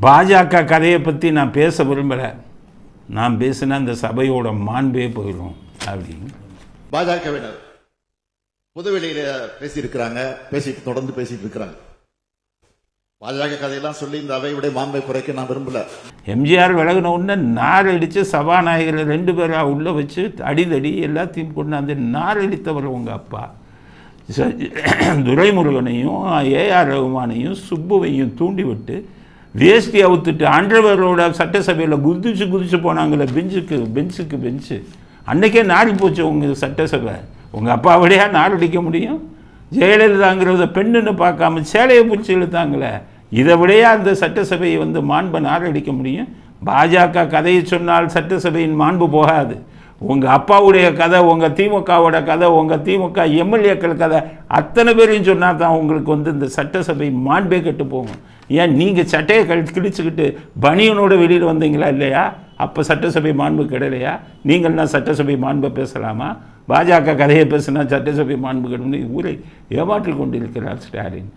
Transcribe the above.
பாஜக கதையை பற்றி நான் பேச விரும்பலை. நான் பேசினா அந்த சபையோட மாண்பே போயிடும் அப்படின்னு பாஜகவினர் பொதுவெளியில பேசியிருக்கிறாங்க, தொடர்ந்து பேசிட்டு இருக்கிறாங்க. பாஜக கதையெல்லாம் சொல்லி இந்த அவையுடைய மாண்பை குறைக்க நான் விரும்பல. எம்ஜிஆர் விலகின உடனே நார் அடித்து சபாநாயகரை 2 பேரா உள்ள வச்சு அடிதடி எல்லாத்தையும் கொண்டாந்து நார் அடித்தவர் உங்கள் அப்பா. துரைமுருகனையும் ஏஆர் ரகுமானையும் சுப்புவையும் தூண்டி விட்டு வேஷ்டி அவுத்துட்டு அண்டர்வேரோட சட்டசபையில் குதிச்சு போனாங்களே பெஞ்சுக்கு அன்றைக்கே நாடி போச்சு உங்கள் சட்டசபை. உங்கள் அப்பாவிடையா நாரடிக்க முடியும்? ஜெயலலிதாங்கிறத பெண்ணுன்னு பார்க்காம சேலையை பிடிச்சி இழுத்தாங்களே, இதை விடையா அந்த சட்டசபையை மாண்பை நாரடிக்க முடியும்? பாஜக கதையை சொன்னால் சட்டசபையின் மாண்பு போகாது. உங்கள் அப்பாவுடைய கதை, உங்கள் திமுகவோட கதை, உங்கள் திமுக எம்எல்ஏக்கள் கதை அத்தனை பேரையும் சொன்னால் தான் உங்களுக்கு இந்த சட்டசபை மாண்பே கெட்டு போகும். ஏன் நீங்கள் சட்டையை கிழிச்சுக்கிட்டு பனியனோட வெளியில் வந்தீங்களா இல்லையா? அப்போ சட்டசபை மாண்பு கிடைலையா? நீங்கள்னா சட்டசபை மாண்பை பேசலாமா? பாஜக கதையை பேசினா சட்டசபை மாண்பு கிடையாது. ஊரை ஏமாற்றிக் கொண்டிருக்கிறார் ஸ்டாலின்.